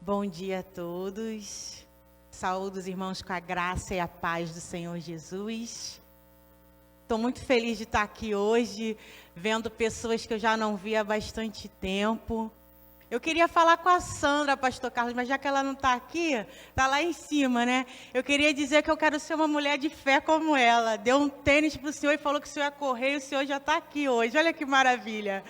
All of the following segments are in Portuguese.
Bom dia a todos. Saúdo os irmãos com a graça e a paz do Senhor Jesus. Estou muito feliz de estar aqui hoje, vendo pessoas que eu já não vi há bastante tempo. Eu queria falar com a Sandra, pastor Carlos, mas já que ela não está aqui, está lá em cima, né? Eu queria dizer que eu quero ser uma mulher de fé como ela. Deu um tênis para o senhor e falou que o senhor ia correr e o senhor já está aqui hoje. Olha que maravilha.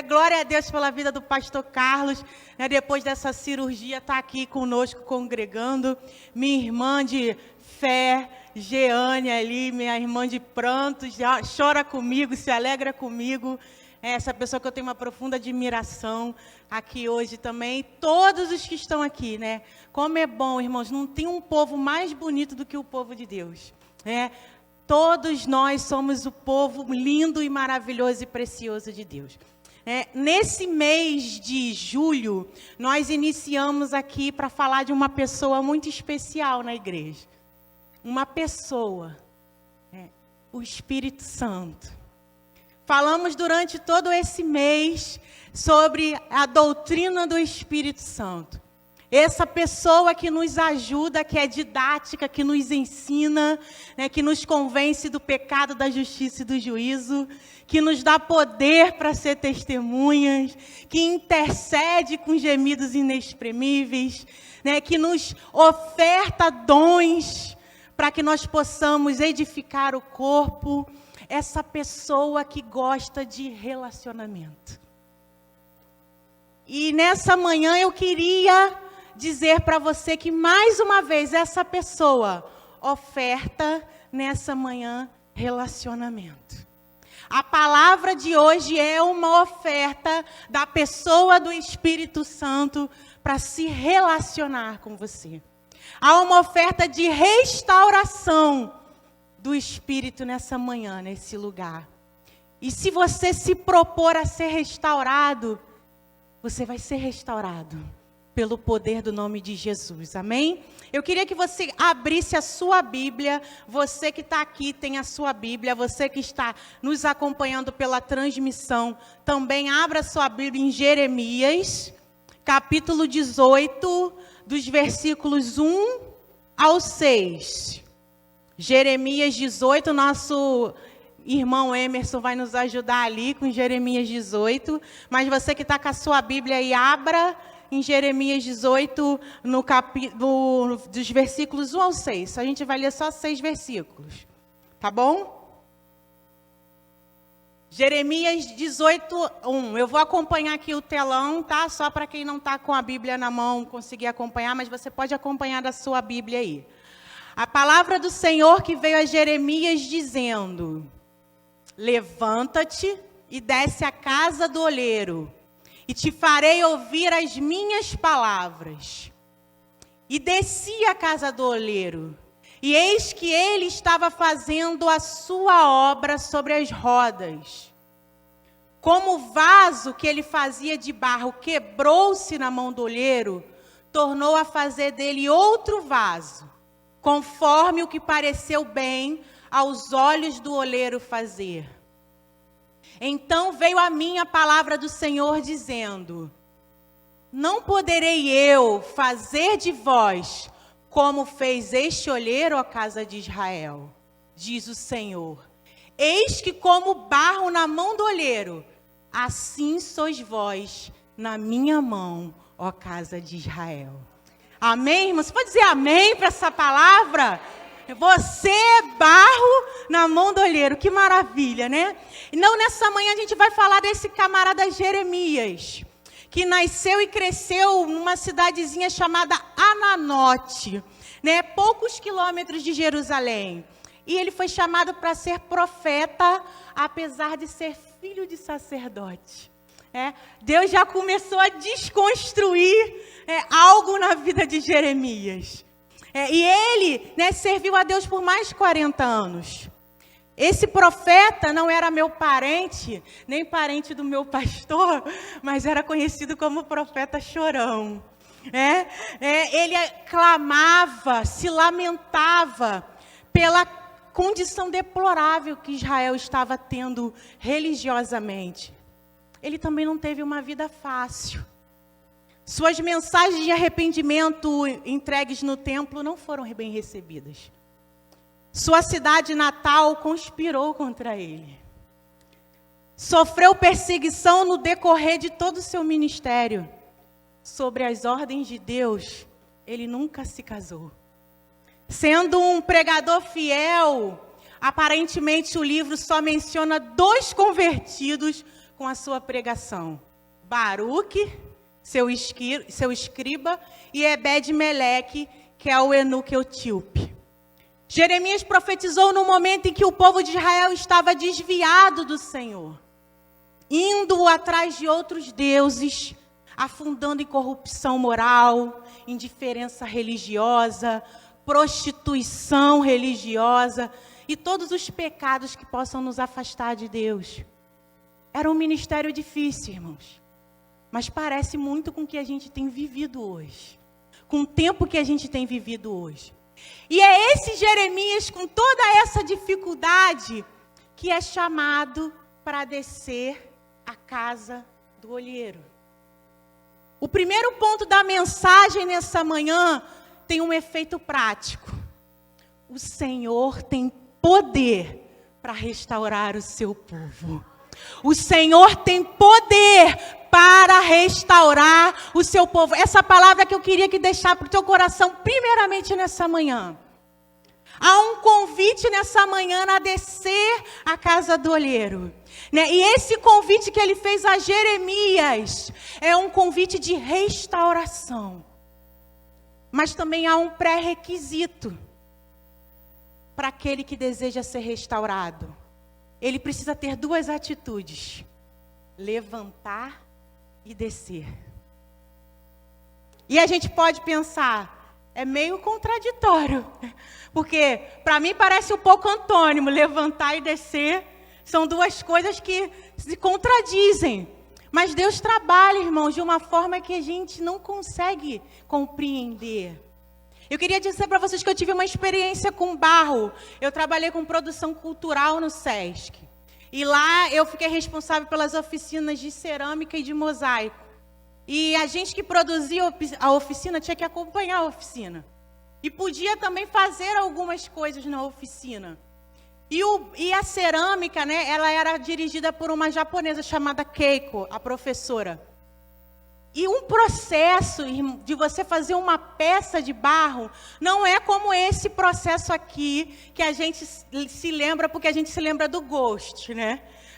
Glória a Deus pela vida do pastor Carlos. Depois dessa cirurgia, está aqui conosco, congregando. Minha irmã de fé, Jeane ali, minha irmã de pranto, já chora comigo, se alegra comigo. Essa pessoa que eu tenho uma profunda admiração aqui hoje também. Todos os que estão aqui, né? Como é bom, irmãos, não tem um povo mais bonito do que o povo de Deus. Todos nós somos o povo lindo e maravilhoso e precioso de Deus. Nesse mês de julho, nós iniciamos aqui para falar de uma pessoa muito especial na igreja. Uma pessoa, o Espírito Santo. Falamos durante todo esse mês sobre a doutrina do Espírito Santo. Essa pessoa que nos ajuda, que é didática, que nos ensina, que nos convence do pecado, da justiça e do juízo, que nos dá poder para ser testemunhas, que intercede com gemidos inexprimíveis, que nos oferta dons para que nós possamos edificar o corpo. Essa pessoa que gosta de relacionamento. E nessa manhã eu queria dizer para você que mais uma vez essa pessoa oferta nessa manhã relacionamento. A palavra de hoje é uma oferta da pessoa do Espírito Santo para se relacionar com você. Há uma oferta de restauração do Espírito nessa manhã, nesse lugar. E se você se propor a ser restaurado, você vai ser restaurado pelo poder do nome de Jesus, amém? Eu queria que você abrisse a sua Bíblia, você que está aqui tem a sua Bíblia, você que está nos acompanhando pela transmissão, também abra a sua Bíblia em Jeremias, capítulo 18, dos versículos 1 ao 6. Jeremias 18, nosso irmão Emerson vai nos ajudar ali com Jeremias 18. Mas você que está com a sua Bíblia aí, abra em Jeremias 18, no capítulo dos versículos 1 ao 6. A gente vai ler só 6 versículos, tá bom? Jeremias 18, 1. Eu vou acompanhar aqui o telão, tá? Só para quem não está com a Bíblia na mão conseguir acompanhar, mas você pode acompanhar da sua Bíblia aí. A palavra do Senhor que veio a Jeremias dizendo: levanta-te e desce à casa do oleiro, e te farei ouvir as minhas palavras. E desci à casa do oleiro, e eis que ele estava fazendo a sua obra sobre as rodas. Como o vaso que ele fazia de barro quebrou-se na mão do oleiro, tornou a fazer dele outro vaso, conforme o que pareceu bem aos olhos do oleiro fazer. Então veio a mim a palavra do Senhor dizendo: não poderei eu fazer de vós como fez este oleiro à casa de Israel, diz o Senhor. Eis que como barro na mão do oleiro, assim sois vós na minha mão, ó casa de Israel. Amém, irmãos? Você pode dizer amém para essa palavra? Você é barro na mão do olheiro. Que maravilha, né? E não, nessa manhã a gente vai falar desse camarada Jeremias, que nasceu e cresceu numa cidadezinha chamada Ananote, poucos quilômetros de Jerusalém. E ele foi chamado para ser profeta, apesar de ser filho de sacerdote. Deus já começou a desconstruir algo na vida de Jeremias. E ele serviu a Deus por mais de 40 anos. Esse profeta não era meu parente, nem parente do meu pastor, mas era conhecido como profeta chorão. Ele clamava, se lamentava pela condição deplorável que Israel estava tendo religiosamente. Ele também não teve uma vida fácil. Suas mensagens de arrependimento entregues no templo não foram bem recebidas. Sua cidade natal conspirou contra ele. Sofreu perseguição no decorrer de todo o seu ministério. Sobre as ordens de Deus, ele nunca se casou. Sendo um pregador fiel, aparentemente o livro só menciona 2 convertidos com a sua pregação. Baruque, seu escriba, e Ebed-Meleque, que é o eunuco etíope. Jeremias profetizou no momento em que o povo de Israel estava desviado do Senhor, indo atrás de outros deuses, afundando em corrupção moral, indiferença religiosa, prostituição religiosa e todos os pecados que possam nos afastar de Deus. Era um ministério difícil, irmãos, mas parece muito com o que a gente tem vivido hoje, com o tempo que a gente tem vivido hoje. E é esse Jeremias, com toda essa dificuldade, que é chamado para descer a casa do olheiro. O primeiro ponto da mensagem nessa manhã tem um efeito prático. O Senhor tem poder para restaurar o seu povo. O Senhor tem poder para restaurar o seu povo. Essa palavra que eu queria que deixar para o teu coração, primeiramente nessa manhã. Há um convite nessa manhã a descer a casa do olheiro. E esse convite que ele fez a Jeremias é um convite de restauração. Mas também há um pré-requisito para aquele que deseja ser restaurado. Ele precisa ter 2 atitudes: levantar e descer. E a gente pode pensar, é meio contraditório, porque para mim parece um pouco antônimo. Levantar e descer são 2 coisas que se contradizem. Mas Deus trabalha, irmãos, de uma forma que a gente não consegue compreender. Eu queria dizer para vocês que eu tive uma experiência com barro. Eu trabalhei com produção cultural no SESC. E lá eu fiquei responsável pelas oficinas de cerâmica e de mosaico. E a gente que produzia a oficina tinha que acompanhar a oficina. E podia também fazer algumas coisas na oficina. E a cerâmica, ela era dirigida por uma japonesa chamada Keiko, a professora. E um processo de você fazer uma peça de barro não é como esse processo aqui, que a gente se lembra, porque a gente se lembra do Ghost,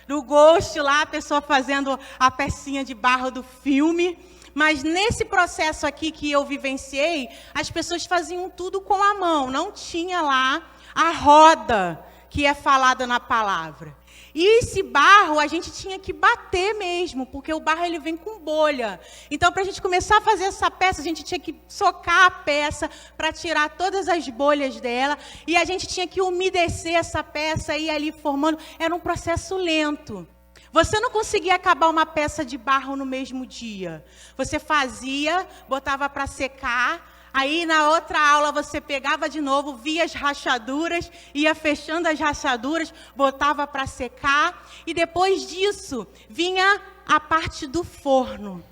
Do Ghost lá, a pessoa fazendo a pecinha de barro do filme. Mas nesse processo aqui que eu vivenciei, as pessoas faziam tudo com a mão. Não tinha lá a roda que é falada na palavra. E esse barro a gente tinha que bater mesmo, porque o barro ele vem com bolha. Então, para a gente começar a fazer essa peça, a gente tinha que socar a peça para tirar todas as bolhas dela. E a gente tinha que umedecer essa peça e ir ali formando. Era um processo lento. Você não conseguia acabar uma peça de barro no mesmo dia. Você fazia, botava para secar. Aí, na outra aula, você pegava de novo, via as rachaduras, ia fechando as rachaduras, botava para secar. E depois disso, vinha a parte do forno.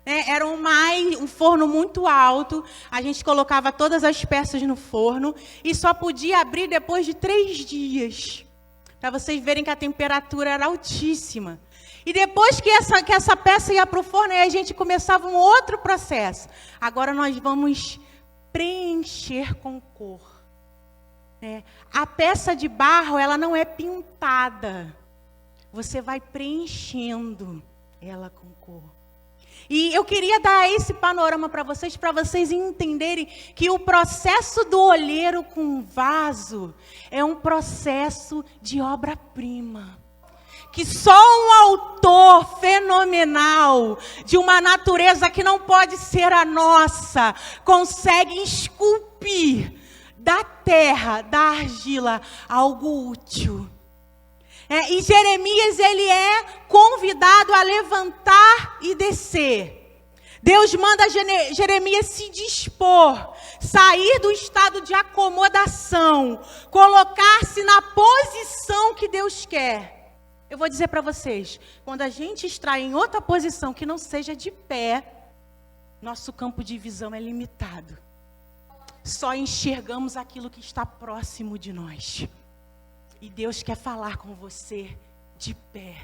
Era um forno muito alto. A gente colocava todas as peças no forno e só podia abrir depois de 3 dias. Para vocês verem que a temperatura era altíssima. E depois que essa peça ia para o forno, aí a gente começava um outro processo. Agora nós vamos preencher com cor. A peça de barro, ela não é pintada. Você vai preenchendo ela com cor. E eu queria dar esse panorama para vocês entenderem que o processo do olheiro com vaso é um processo de obra-prima. Que só um autor fenomenal, de uma natureza que não pode ser a nossa, consegue esculpir da terra, da argila, algo útil. E Jeremias, ele é convidado a levantar e descer. Deus manda Jeremias se dispor, sair do estado de acomodação, colocar-se na posição que Deus quer. Eu vou dizer para vocês, quando a gente está em outra posição que não seja de pé, nosso campo de visão é limitado. Só enxergamos aquilo que está próximo de nós. E Deus quer falar com você de pé.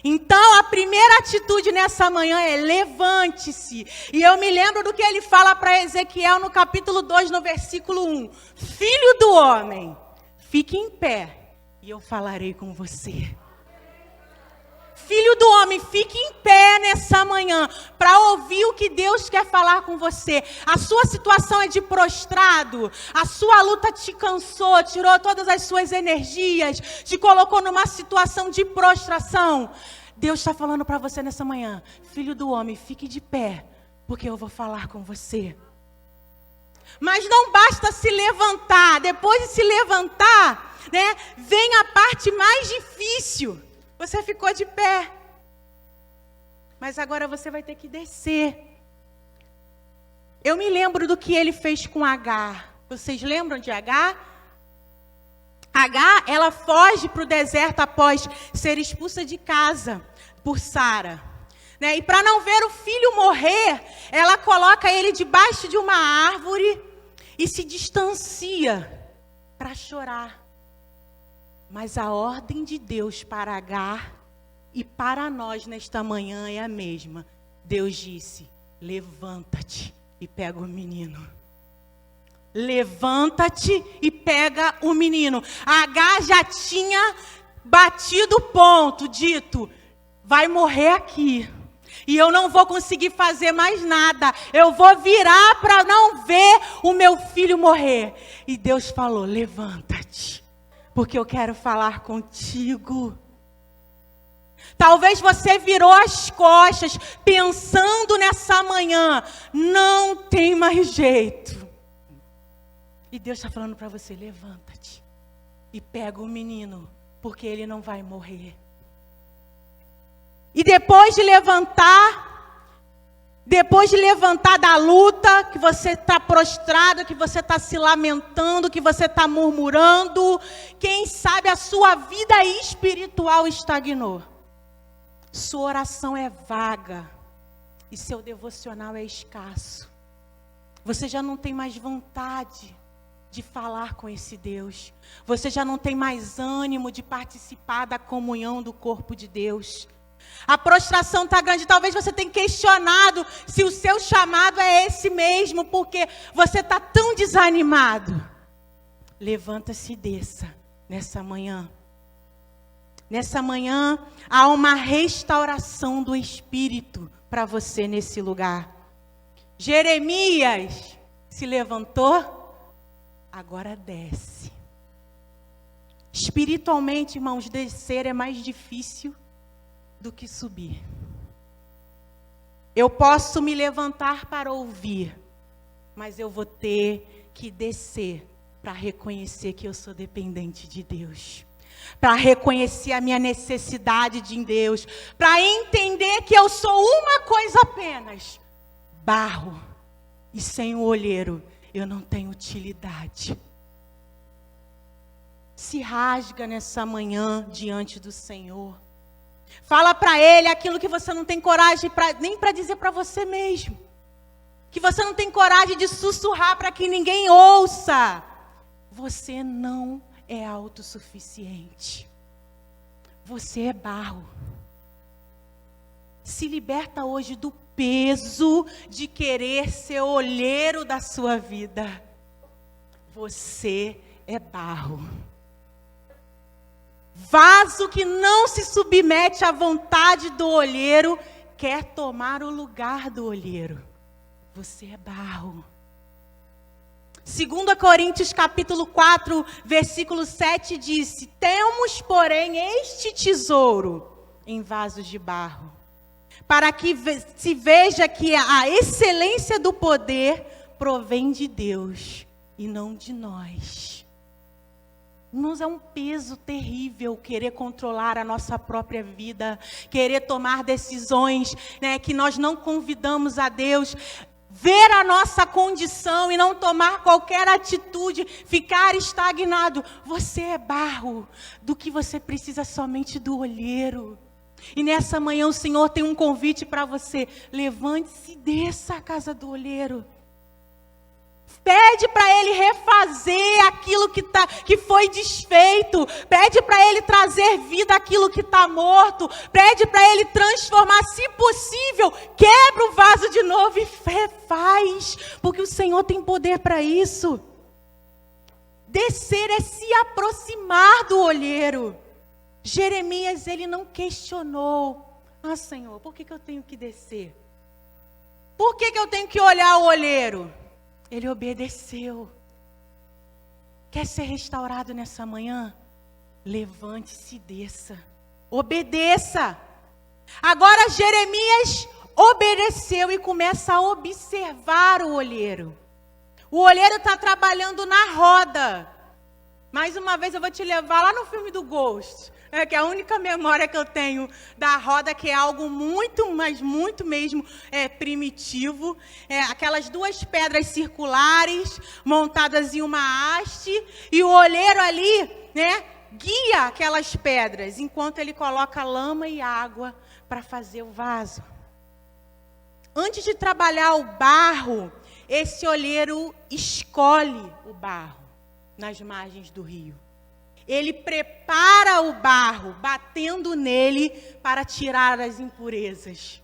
Então, a primeira atitude nessa manhã é levante-se. E eu me lembro do que ele fala para Ezequiel no capítulo 2, no versículo 1. Filho do homem, fique em pé e eu falarei com você. Filho do homem, fique em pé nessa manhã para ouvir o que Deus quer falar com você. A sua situação é de prostrado, a sua luta te cansou, tirou todas as suas energias, te colocou numa situação de prostração. Deus está falando para você nessa manhã, filho do homem, fique de pé, porque eu vou falar com você. Mas não basta se levantar, depois de se levantar, né, vem a parte mais difícil. Você ficou de pé, mas agora você vai ter que descer. Eu me lembro do que ele fez com Agar. Vocês lembram de Agar? Agar, ela foge para o deserto após ser expulsa de casa por Sara. Né? E para não ver o filho morrer, ela coloca ele debaixo de uma árvore e se distancia para chorar. Mas a ordem de Deus para Agar e para nós nesta manhã é a mesma. Deus disse, levanta-te e pega o menino. Levanta-te e pega o menino. Agar já tinha batido o ponto, dito, vai morrer aqui. E eu não vou conseguir fazer mais nada. Eu vou virar para não ver o meu filho morrer. E Deus falou, levanta-te. Porque eu quero falar contigo. Talvez você virou as costas, pensando nessa manhã, não tem mais jeito. E Deus está falando para você, levanta-te e pega o menino, porque ele não vai morrer. E depois de levantar da luta, que você está prostrado, que você está se lamentando, que você está murmurando, quem sabe a sua vida espiritual estagnou. Sua oração é vaga e seu devocional é escasso. Você já não tem mais vontade de falar com esse Deus. Você já não tem mais ânimo de participar da comunhão do corpo de Deus. A prostração está grande, talvez você tenha questionado se o seu chamado é esse mesmo, porque você está tão desanimado. Levanta-se e desça nessa manhã. Nessa manhã há uma restauração do Espírito para você nesse lugar. Jeremias se levantou, agora desce. Espiritualmente, irmãos, descer é mais difícil do que subir. Eu posso me levantar para ouvir, mas eu vou ter que descer para reconhecer que eu sou dependente de Deus, para reconhecer a minha necessidade de Deus, para entender que eu sou uma coisa apenas, barro, e sem o olheiro eu não tenho utilidade. Se rasga nessa manhã diante do Senhor. Fala para Ele aquilo que você não tem coragem nem para dizer para você mesmo. Que você não tem coragem de sussurrar para que ninguém ouça. Você não é autossuficiente. Você é barro. Se liberta hoje do peso de querer ser olheiro da sua vida. Você é barro. Vaso que não se submete à vontade do olheiro, quer tomar o lugar do olheiro. Você é barro. 2 Coríntios capítulo 4, versículo 7 diz: temos, porém, este tesouro em vasos de barro, para que se veja que a excelência do poder provém de Deus e não de nós. Nos é um peso terrível querer controlar a nossa própria vida, querer tomar decisões, né, que nós não convidamos a Deus, ver a nossa condição e não tomar qualquer atitude, ficar estagnado. Você é barro, do que você precisa somente do olheiro. E nessa manhã o Senhor tem um convite para você. Levante-se e desça à casa do olheiro. Pede para Ele refazer aquilo que foi desfeito. Pede para Ele trazer vida àquilo que está morto. Pede para Ele transformar, se possível. Quebra o vaso de novo e refaz. Porque o Senhor tem poder para isso. Descer é se aproximar do olheiro. Jeremias, ele não questionou. Ah, Senhor, por que eu tenho que descer? Por que eu tenho que olhar o olheiro? Ele obedeceu. Quer ser restaurado nessa manhã? Levante-se e desça. Obedeça. Agora Jeremias obedeceu e começa a observar o olheiro. O olheiro está trabalhando na roda. Mais uma vez eu vou te levar lá no filme do Ghost. Que é a única memória que eu tenho da roda, que é algo muito, mas muito mesmo primitivo. Aquelas duas pedras circulares, montadas em uma haste, e o olheiro ali, guia aquelas pedras, enquanto ele coloca lama e água para fazer o vaso. Antes de trabalhar o barro, esse olheiro escolhe o barro nas margens do rio. Ele prepara o barro, batendo nele para tirar as impurezas.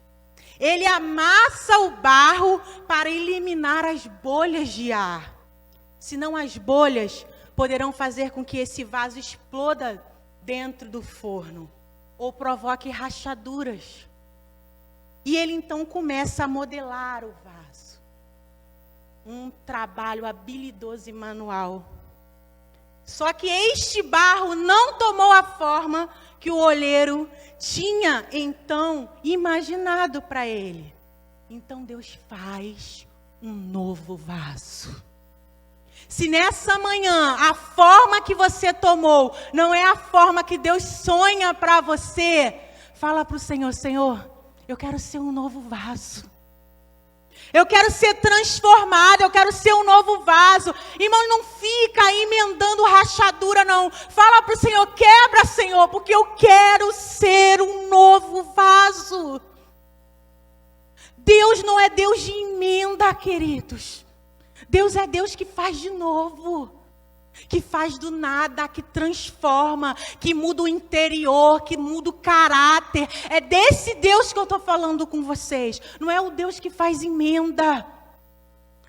Ele amassa o barro para eliminar as bolhas de ar. Senão as bolhas poderão fazer com que esse vaso exploda dentro do forno ou provoque rachaduras. E ele então começa a modelar o vaso. Um trabalho habilidoso e manual. Só que este barro não tomou a forma que o olheiro tinha então imaginado para ele. Então Deus faz um novo vaso. Se nessa manhã a forma que você tomou não é a forma que Deus sonha para você, fala para o Senhor: Senhor, eu quero ser um novo vaso. Eu quero ser transformado, eu quero ser um novo vaso. Irmão, não fica emendando rachadura, não. Fala para o Senhor: quebra, Senhor, porque eu quero ser um novo vaso. Deus não é Deus de emenda, queridos. Deus é Deus que faz de novo. Que faz do nada, que transforma, que muda o interior, que muda o caráter. É desse Deus que eu estou falando com vocês. Não é o Deus que faz emenda.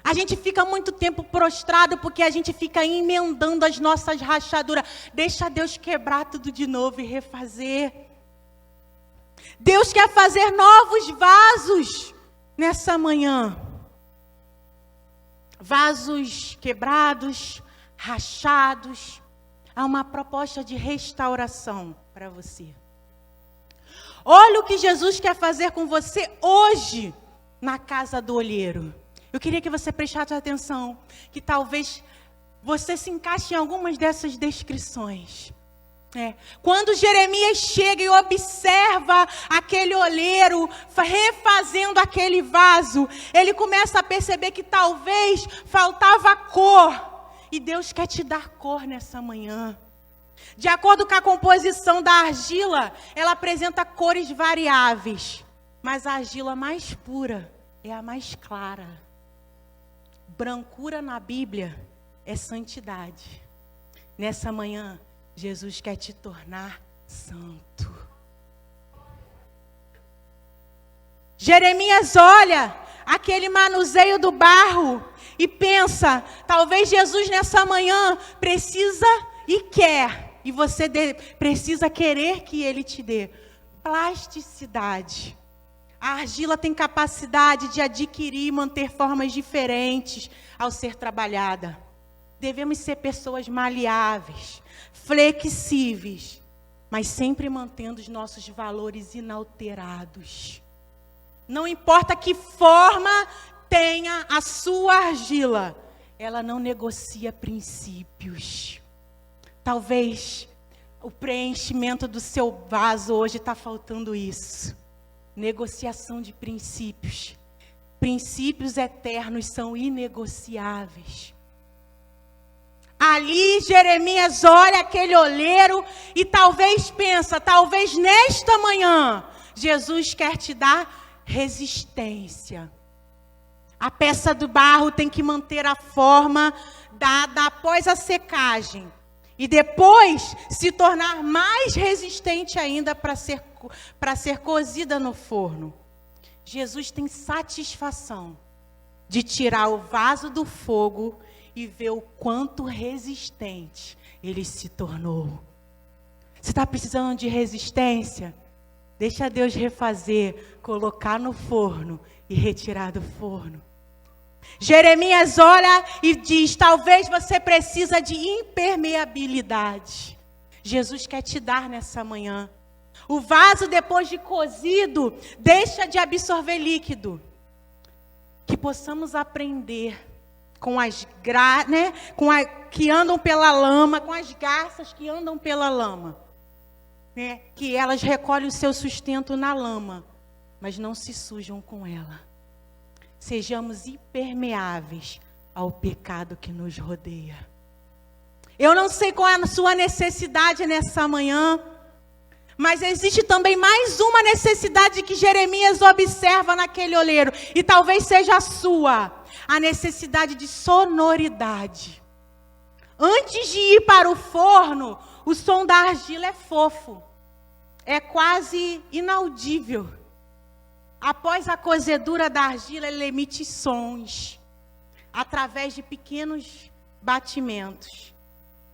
A gente fica muito tempo prostrado porque a gente fica emendando as nossas rachaduras. Deixa Deus quebrar tudo de novo e refazer. Deus quer fazer novos vasos nessa manhã. Vasos quebrados, rachados. Há uma proposta de restauração para você. Olha o que Jesus quer fazer com você hoje na casa do olheiro. Eu queria que você prestasse atenção, que talvez você se encaixe em algumas dessas descrições. Quando Jeremias chega e observa aquele olheiro refazendo aquele vaso, ele começa a perceber que talvez faltava cor. E Deus quer te dar cor nessa manhã. De acordo com a composição da argila, ela apresenta cores variáveis. Mas a argila mais pura é a mais clara. Brancura na Bíblia é santidade. Nessa manhã, Jesus quer te tornar santo. Jeremias olha aquele manuseio do barro e pensa: talvez Jesus nessa manhã precisa e quer, e você precisa querer que Ele te dê plasticidade. A argila tem capacidade de adquirir e manter formas diferentes ao ser trabalhada. Devemos ser pessoas maleáveis, flexíveis, mas sempre mantendo os nossos valores inalterados. Não importa que forma tenha a sua argila, ela não negocia princípios. Talvez o preenchimento do seu vaso hoje está faltando isso. Negociação de princípios. Princípios eternos são inegociáveis. A Ali Jeremias olha aquele oleiro e talvez pensa, talvez nesta manhã, Jesus quer te dar resistência. A peça do barro tem que manter a forma dada após a secagem. E depois se tornar mais resistente ainda para ser cozida no forno. Jesus tem satisfação de tirar o vaso do fogo e ver o quanto resistente ele se tornou. Você está precisando de resistência? Deixa Deus refazer, colocar no forno e retirar do forno. Jeremias olha e diz, talvez você precisa de impermeabilidade. Jesus quer te dar nessa manhã. O vaso, depois de cozido, deixa de absorver líquido. Que possamos aprender com as que andam pela lama, com as garças que andam pela lama. Que elas recolhem o seu sustento na lama, mas não se sujam com ela. Sejamos impermeáveis ao pecado que nos rodeia. Eu não sei qual é a sua necessidade nessa manhã, mas existe também mais uma necessidade que Jeremias observa naquele oleiro, e talvez seja a sua, a necessidade de sonoridade. Antes de ir para o forno, o som da argila é fofo, é quase inaudível. Após a cozedura da argila, ele emite sons, através de pequenos batimentos.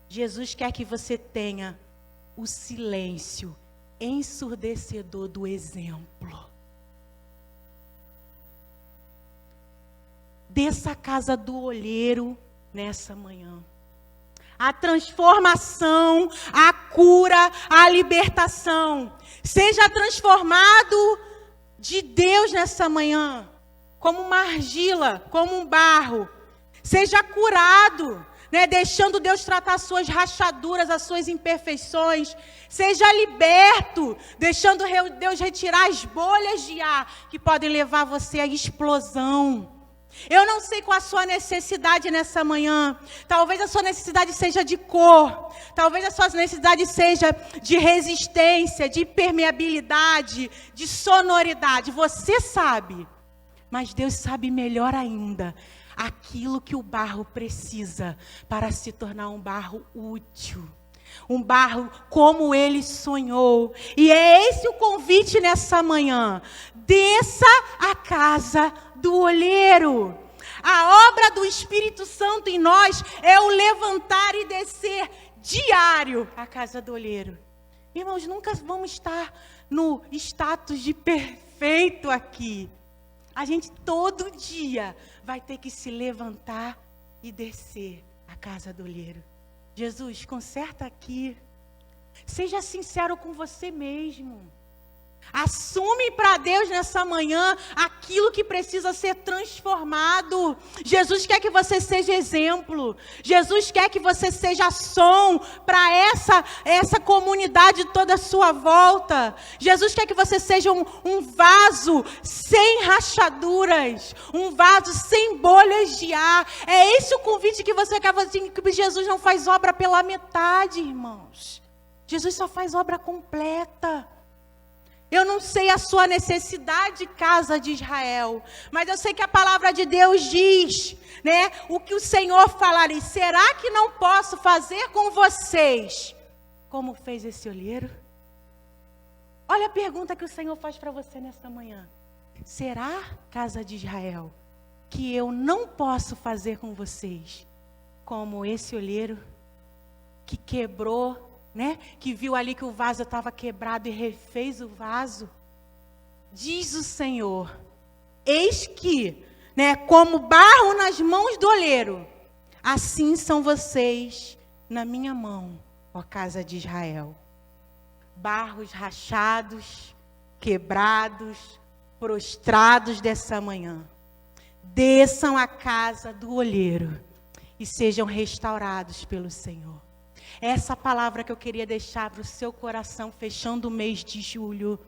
Jesus quer que você tenha o silêncio ensurdecedor do exemplo. Dessa casa do olheiro nessa manhã. A transformação, a cura, a libertação. Seja transformado de Deus nessa manhã, como uma argila, como um barro. Seja curado, deixando Deus tratar as suas rachaduras, as suas imperfeições. Seja liberto, deixando Deus retirar as bolhas de ar que podem levar você à explosão. Eu não sei qual a sua necessidade nessa manhã. Talvez a sua necessidade seja de cor. Talvez a sua necessidade seja de resistência, de permeabilidade, de sonoridade. Você sabe, mas Deus sabe melhor ainda aquilo que o barro precisa para se tornar um barro útil. Um barro como ele sonhou. E é esse o convite nessa manhã. Desça à casa do olheiro. A obra do Espírito Santo em nós é o levantar e descer diário à casa do olheiro. Irmãos, nunca vamos estar no status de perfeito aqui. A gente todo dia vai ter que se levantar e descer à casa do olheiro. Jesus, conserta aqui. Seja sincero com você mesmo. Assume para Deus nessa manhã aquilo que precisa ser transformado. Jesus quer que você seja exemplo. Jesus quer que você seja som para essa comunidade toda à sua volta. Jesus quer que você seja um vaso sem rachaduras, um vaso sem bolhas de ar. É esse o convite que você quer fazer. Que Jesus não faz obra pela metade, irmãos. Jesus só faz obra completa. Eu não sei a sua necessidade, casa de Israel, mas eu sei que a palavra de Deus diz, o que o Senhor falaria. Será que não posso fazer com vocês como fez esse olheiro? Olha a pergunta que o Senhor faz para você nessa manhã. Será, casa de Israel, que eu não posso fazer com vocês como esse olheiro que quebrou, que viu ali que o vaso estava quebrado e refez o vaso? Diz o Senhor, eis que, como barro nas mãos do olheiro, assim são vocês na minha mão, ó casa de Israel. Barros rachados, quebrados, prostrados dessa manhã. Desçam à casa do olheiro e sejam restaurados pelo Senhor. Essa palavra que eu queria deixar para o seu coração, fechando o mês de julho.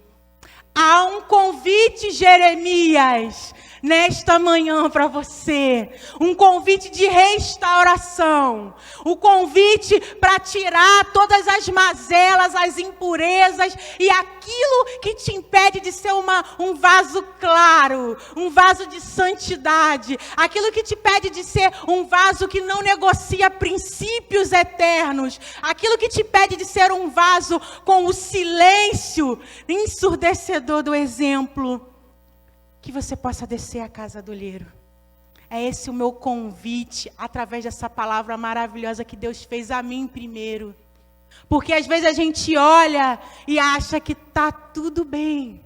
Há um convite, Jeremias. nesta manhã para você. Um convite de restauração. O convite para tirar todas as mazelas, as impurezas e aquilo que te impede de ser um vaso claro, um vaso de santidade. Aquilo que te impede de ser um vaso que não negocia princípios eternos. Aquilo que te impede de ser um vaso com o silêncio ensurdecedor do exemplo. Que você possa descer à casa do olheiro. É esse o meu convite, através dessa palavra maravilhosa que Deus fez a mim primeiro. Porque às vezes a gente olha e acha que está tudo bem.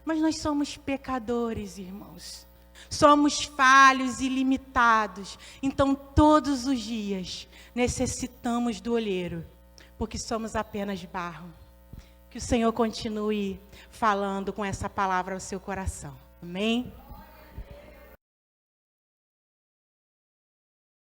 Mas nós somos pecadores, irmãos. Somos falhos e limitados. Então todos os dias necessitamos do olheiro. Porque somos apenas barro. Que o Senhor continue falando com essa palavra ao seu coração. Amém?